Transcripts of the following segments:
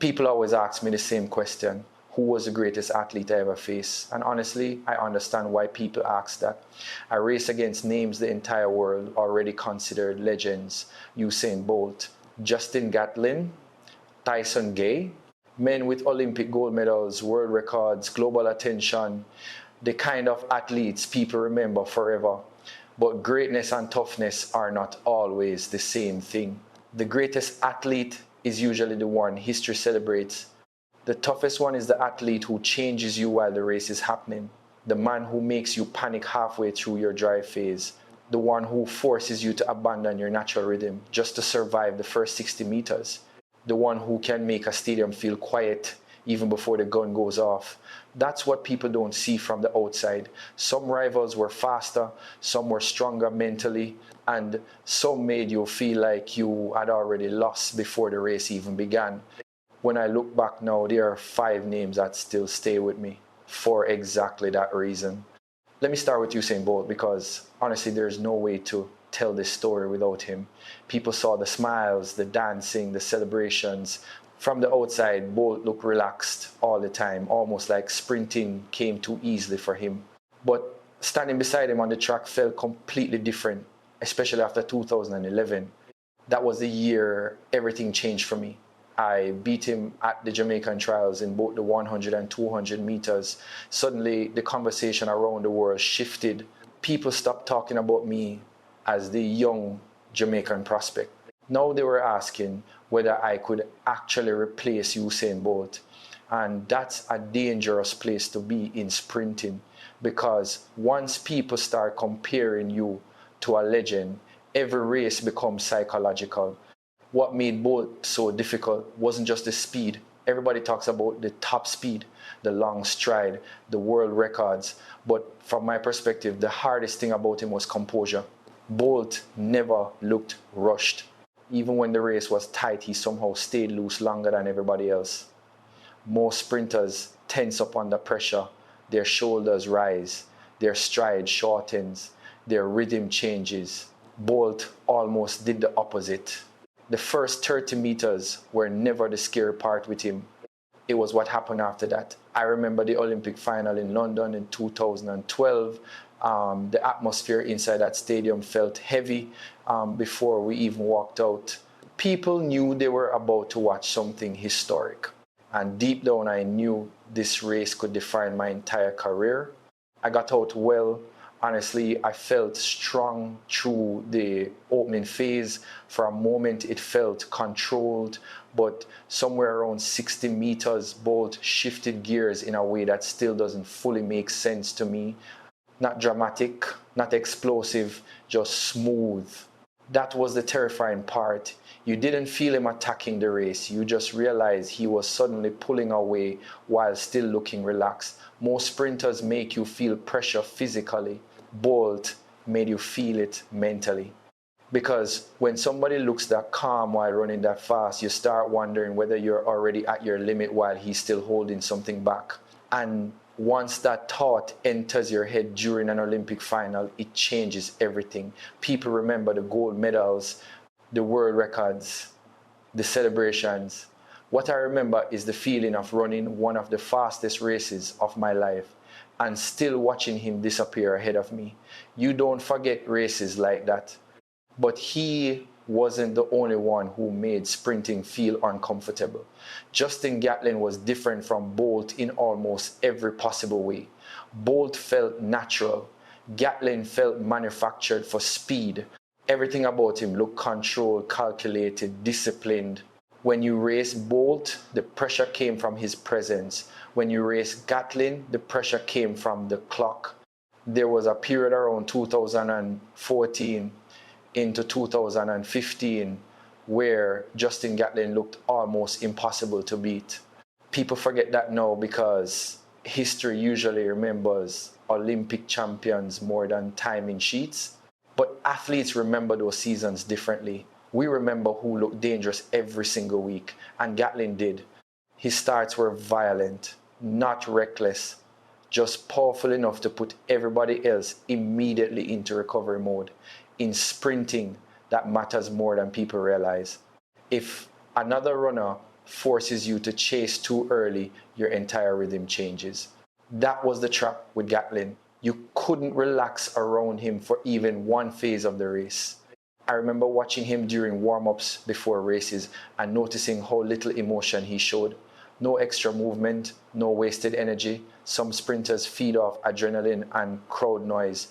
People always ask me the same question: who was the greatest athlete I ever faced? And honestly, I understand why people ask that. I race against names the entire world already considered legends: Usain Bolt, Justin Gatlin, Tyson Gay, men with Olympic gold medals, world records, global attention, the kind of athletes people remember forever. But greatness and toughness are not always the same thing. The greatest athlete is usually the one history celebrates. The toughest one is the athlete who changes you while the race is happening. The man who makes you panic halfway through your drive phase. The one who forces you to abandon your natural rhythm just to survive the first 60 meters. The one who can make a stadium feel quiet even before the gun goes off. That's what people don't see from the outside. Some rivals were faster, some were stronger mentally, and some made you feel like you had already lost before the race even began. When I look back now, there are 5 names that still stay with me for exactly that reason. Let me start with Usain Bolt, because honestly, there's no way to tell this story without him. People saw the smiles, the dancing, the celebrations. From the outside, Bolt looked relaxed all the time, almost like sprinting came too easily for him. But standing beside him on the track felt completely different, especially after 2011. That was the year everything changed for me. I beat him at the Jamaican trials in both the 100 and 200 meters. Suddenly, the conversation around the world shifted. People stopped talking about me as the young Jamaican prospect. Now they were asking whether I could actually replace Usain Bolt. And that's a dangerous place to be in sprinting, because once people start comparing you to a legend, every race becomes psychological. What made Bolt so difficult wasn't just the speed. Everybody talks about the top speed, the long stride, the world records. But from my perspective, the hardest thing about him was composure. Bolt never looked rushed. Even when the race was tight, he somehow stayed loose longer than everybody else. Most sprinters tense up under pressure. Their shoulders rise, their stride shortens, their rhythm changes. Bolt almost did the opposite. The first 30 meters were never the scary part with him. It was what happened after that. I remember the Olympic final in London in 2012. The atmosphere inside that stadium felt heavy before we even walked out. People knew they were about to watch something historic. And deep down, I knew this race could define my entire career. I got out well. Honestly, I felt strong through the opening phase. For a moment, it felt controlled, but somewhere around 60 meters, Bolt shifted gears in a way that still doesn't fully make sense to me. Not dramatic, not explosive, just smooth. That was the terrifying part. You didn't feel him attacking the race. You just realized he was suddenly pulling away while still looking relaxed. Most sprinters make you feel pressure physically. Bolt made you feel it mentally. Because when somebody looks that calm while running that fast, you start wondering whether you're already at your limit while he's still holding something back. And once that thought enters your head during an Olympic final, it changes everything. People remember the gold medals, the world records, the celebrations. What I remember is the feeling of running one of the fastest races of my life and still watching him disappear ahead of me. You don't forget races like that. But he wasn't the only one who made sprinting feel uncomfortable. Justin Gatlin was different from Bolt in almost every possible way. Bolt felt natural. Gatlin felt manufactured for speed. Everything about him looked controlled, calculated, disciplined. When you raced Bolt, the pressure came from his presence. When you raced Gatlin, the pressure came from the clock. There was a period around 2014 into 2015 where Justin Gatlin looked almost impossible to beat. People forget that now because history usually remembers Olympic champions more than timing sheets. But athletes remember those seasons differently. We remember who looked dangerous every single week, and Gatlin did. His starts were violent, not reckless, just powerful enough to put everybody else immediately into recovery mode. In sprinting, that matters more than people realize. If another runner forces you to chase too early, your entire rhythm changes. That was the trap with Gatlin. You couldn't relax around him for even one phase of the race. I remember watching him during warm-ups before races and noticing how little emotion he showed. No extra movement, no wasted energy. Some sprinters feed off adrenaline and crowd noise.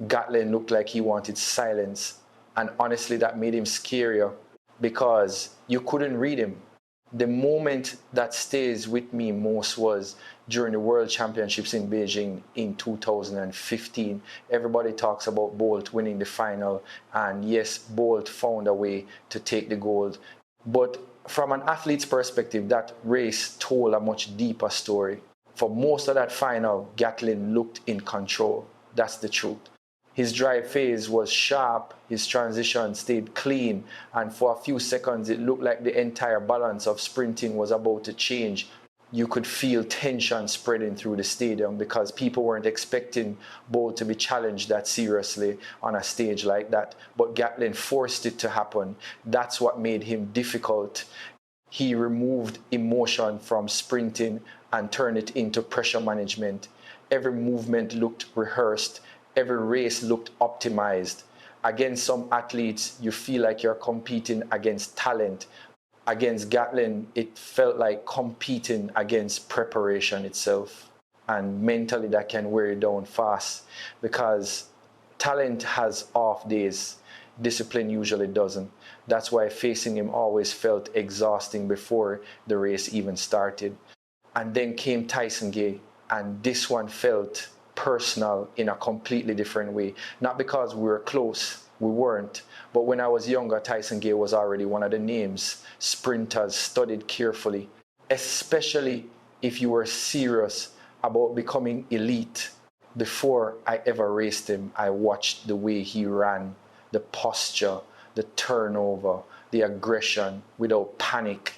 Gatlin looked like he wanted silence. And honestly, that made him scarier because you couldn't read him. The moment that stays with me most was during the World Championships in Beijing in 2015. Everybody talks about Bolt winning the final, and yes, Bolt found a way to take the gold. But from an athlete's perspective, that race told a much deeper story. For most of that final, Gatlin looked in control. That's the truth. His drive phase was sharp, his transition stayed clean, and for a few seconds it looked like the entire balance of sprinting was about to change. You could feel tension spreading through the stadium because people weren't expecting Bolt to be challenged that seriously on a stage like that. But Gatlin forced it to happen. That's what made him difficult. He removed emotion from sprinting and turned it into pressure management. Every movement looked rehearsed. Every race looked optimized. Against some athletes, you feel like you're competing against talent. Against Gatlin, it felt like competing against preparation itself. And mentally, that can wear you down fast because talent has off days. Discipline usually doesn't. That's why facing him always felt exhausting before the race even started. And then came Tyson Gay, and this one felt personal in a completely different way. Not because we were close, we weren't. But when I was younger, Tyson Gay was already one of the names sprinters studied carefully, especially if you were serious about becoming elite. Before I ever raced him, I watched the way he ran, the posture, the turnover, the aggression without panic.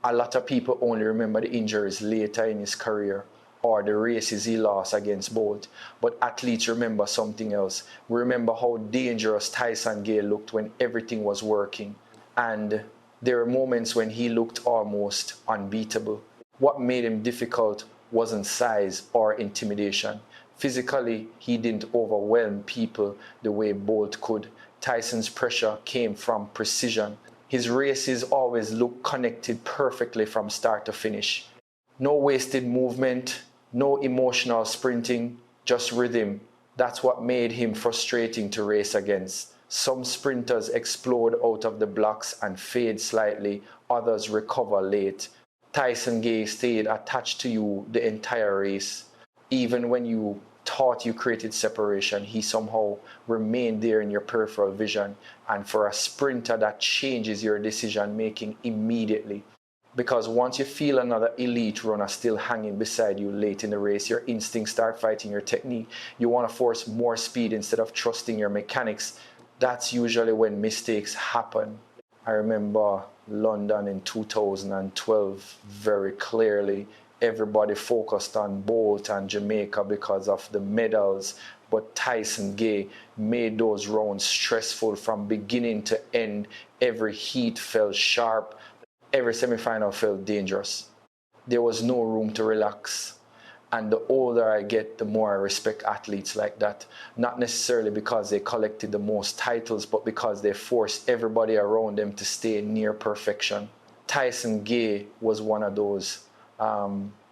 A lot of people only remember the injuries later in his career or the races he lost against Bolt. But athletes remember something else. We remember how dangerous Tyson Gay looked when everything was working. And there were moments when he looked almost unbeatable. What made him difficult wasn't size or intimidation. Physically, he didn't overwhelm people the way Bolt could. Tyson's pressure came from precision. His races always looked connected perfectly from start to finish. No wasted movement, no emotional sprinting, just rhythm. That's what made him frustrating to race against. Some sprinters explode out of the blocks and fade slightly, others recover late. Tyson Gay stayed attached to you the entire race. Even when you thought you created separation, he somehow remained there in your peripheral vision. And for a sprinter, that changes your decision making immediately. Because once you feel another elite runner still hanging beside you late in the race, your instincts start fighting your technique. You want to force more speed instead of trusting your mechanics. That's usually when mistakes happen. I remember London in 2012 very clearly. Everybody focused on Bolt and Jamaica because of the medals, but Tyson Gay made those rounds stressful from beginning to end. Every heat felt sharp. Every semifinal felt dangerous. There was no room to relax. And the older I get, the more I respect athletes like that. Not necessarily because they collected the most titles, but because they forced everybody around them to stay near perfection. Tyson Gay was one of those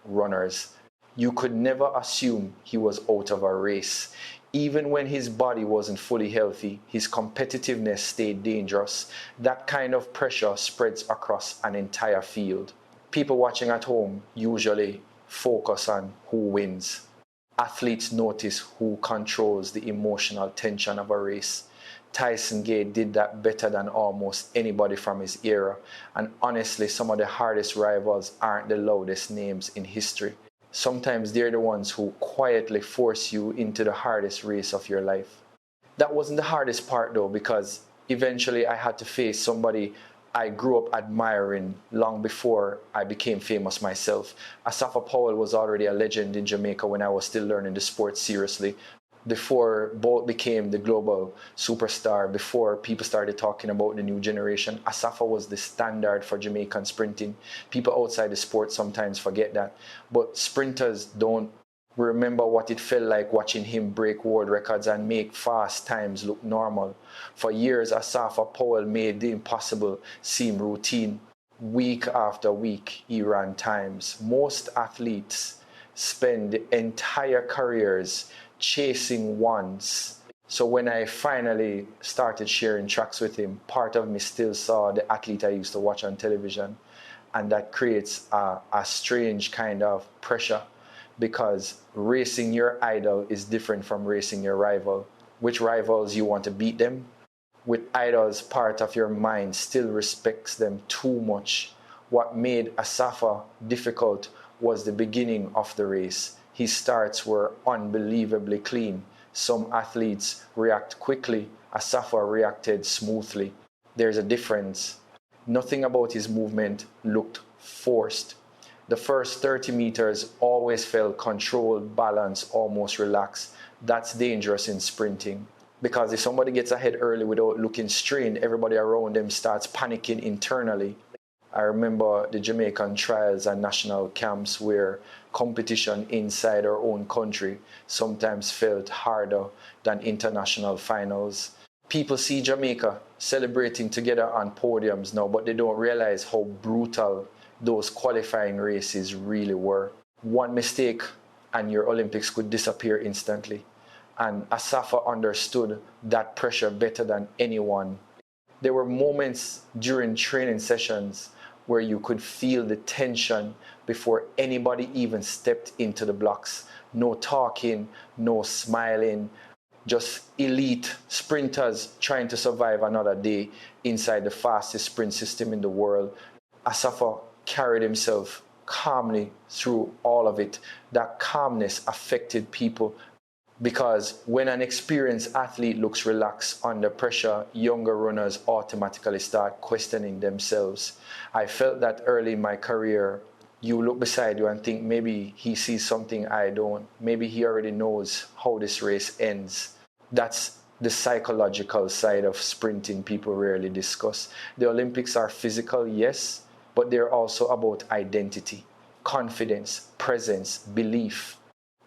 runners. You could never assume he was out of a race. Even when his body wasn't fully healthy, his competitiveness stayed dangerous. That kind of pressure spreads across an entire field. People watching at home usually focus on who wins. Athletes notice who controls the emotional tension of a race. Tyson Gay did that better than almost anybody from his era. And honestly, some of the hardest rivals aren't the loudest names in history. Sometimes they're the ones who quietly force you into the hardest race of your life. That wasn't the hardest part though, because eventually I had to face somebody I grew up admiring long before I became famous myself. Asafa Powell was already a legend in Jamaica when I was still learning the sport seriously. Before Bolt became the global superstar, before people started talking about the new generation, Asafa was the standard for Jamaican sprinting. People outside the sport sometimes forget that. But sprinters don't remember what it felt like watching him break world records and make fast times look normal. For years, Asafa Powell made the impossible seem routine. Week after week, he ran times. Most athletes spend entire careers chasing ones. So when I finally started sharing tracks with him, part of me still saw the athlete I used to watch on television. And that creates a strange kind of pressure, because racing your idol is different from racing your rival. Which rivals you want to beat them? With idols, part of your mind still respects them too much. What made Asafa difficult was the beginning of the race. His starts were unbelievably clean. Some athletes react quickly. Asafa reacted smoothly. There's a difference. Nothing about his movement looked forced. The first 30 meters always felt controlled, balanced, almost relaxed. That's dangerous in sprinting. Because if somebody gets ahead early without looking strained, everybody around them starts panicking internally. I remember the Jamaican trials and national camps where competition inside our own country sometimes felt harder than international finals. People see Jamaica celebrating together on podiums now, but they don't realize how brutal those qualifying races really were. One mistake and your Olympics could disappear instantly. And Asafa understood that pressure better than anyone. There were moments during training sessions where you could feel the tension before anybody even stepped into the blocks. No talking, no smiling, just elite sprinters trying to survive another day inside the fastest sprint system in the world. Asafa carried himself calmly through all of it. That calmness affected people, because when an experienced athlete looks relaxed under pressure, younger runners automatically start questioning themselves. I felt that early in my career. You look beside you and think maybe he sees something I don't. Maybe he already knows how this race ends. That's the psychological side of sprinting people rarely discuss. The Olympics are physical, yes, but they're also about identity, confidence, presence, belief.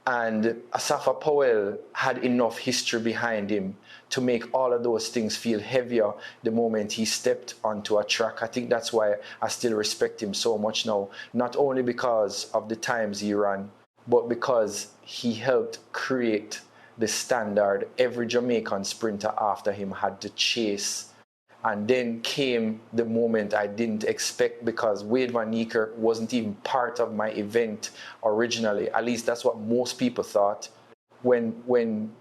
And Asafa Powell had enough history behind him to make all of those things feel heavier the moment he stepped onto a track. I think that's why I still respect him so much now, not only because of the times he ran, but because he helped create the standard every Jamaican sprinter after him had to chase. And then came the moment I didn't expect, because Wayde van Niekerk wasn't even part of my event originally. At least that's what most people thought. When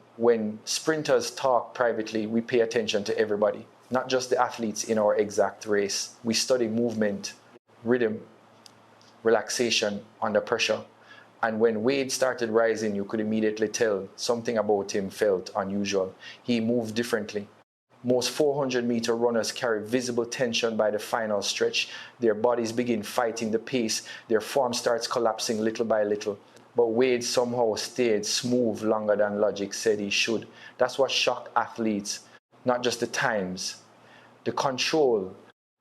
sprinters talk privately, we pay attention to everybody, not just the athletes in our exact race. We study movement, rhythm, relaxation under pressure. And when Wayde started rising, you could immediately tell something about him felt unusual. He moved differently. Most 400-meter runners carry visible tension by the final stretch. Their bodies begin fighting the pace. Their form starts collapsing little by little. But Wayde somehow stayed smooth longer than logic said he should. That's what shocked athletes, not just the times, the control.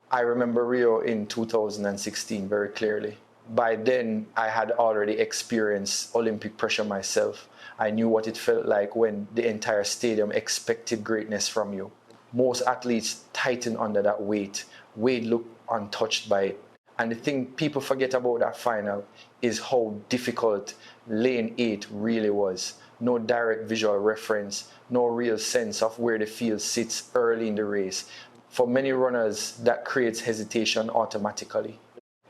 I remember Rio in 2016 very clearly. By then, I had already experienced Olympic pressure myself. I knew what it felt like when the entire stadium expected greatness from you. Most athletes tighten under that weight. Wayde looked untouched by it. And the thing people forget about that final is how difficult lane 8 really was. No direct visual reference, no real sense of where the field sits early in the race. For many runners, that creates hesitation automatically.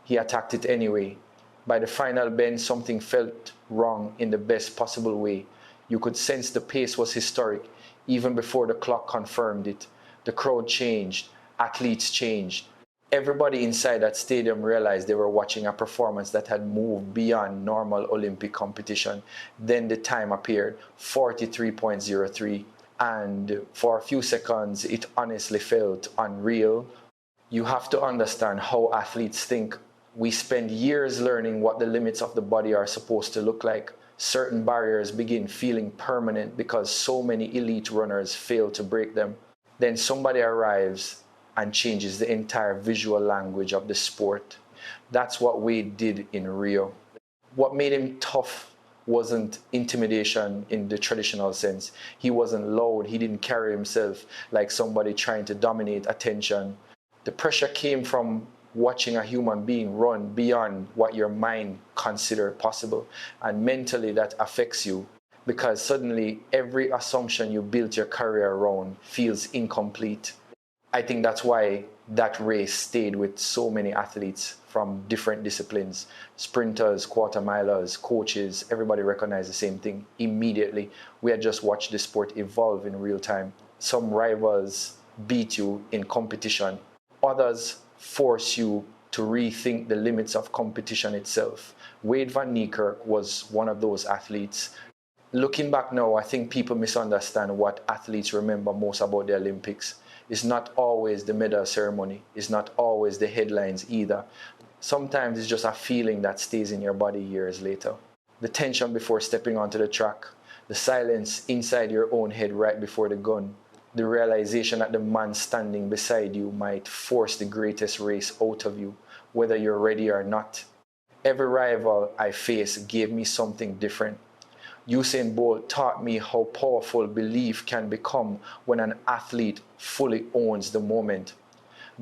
He attacked it anyway. By the final bend, something felt wrong in the best possible way. You could sense the pace was historic, even before the clock confirmed it. The crowd changed, athletes changed. Everybody inside that stadium realized they were watching a performance that had moved beyond normal Olympic competition. Then the time appeared, 43.03. And for a few seconds, it honestly felt unreal. You have to understand how athletes think. We spend years learning what the limits of the body are supposed to look like. certain barriers begin feeling permanent because so many elite runners fail to break them. Then somebody arrives and changes the entire visual language of the sport. That's what Wayde did in Rio. What made him tough wasn't intimidation in the traditional sense. He wasn't loud. He didn't carry himself like somebody trying to dominate attention. The pressure came from watching a human being run beyond what your mind considered possible. And mentally that affects you because suddenly every assumption you built your career around feels incomplete. I think that's why that race stayed with so many athletes from different disciplines. Sprinters, quarter milers, coaches, everybody recognized the same thing immediately. We had just watched the sport evolve in real time. Some rivals beat you in competition. Others force you to rethink the limits of competition itself. Wayde van Niekerk was one of those athletes. Looking back now, I think people misunderstand what athletes remember most about the Olympics. It's not always the medal ceremony. It's not always the headlines either. Sometimes it's just a feeling that stays in your body years later. The tension before stepping onto the track, the silence inside your own head right before the gun, the realization that the man standing beside you might force the greatest race out of you, whether you're ready or not. Every rival I faced gave me something different. Usain Bolt taught me how powerful belief can become when an athlete fully owns the moment.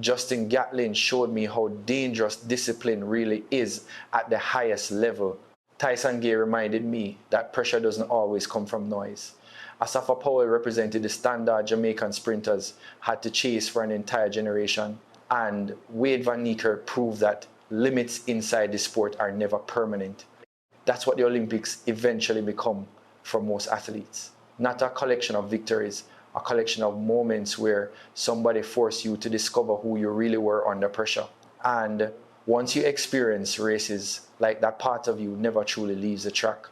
Gatlin showed me how dangerous discipline really is at the highest level. Tyson Gay reminded me that pressure doesn't always come from noise. Asafa Powell represented the standard Jamaican sprinters, had to chase for an entire generation. And Wayde van Niekerk proved that limits inside the sport are never permanent. That's what the Olympics eventually become for most athletes. Not a collection of victories, a collection of moments where somebody forced you to discover who you really were under pressure. And once you experience races like that, part of you never truly leaves the track.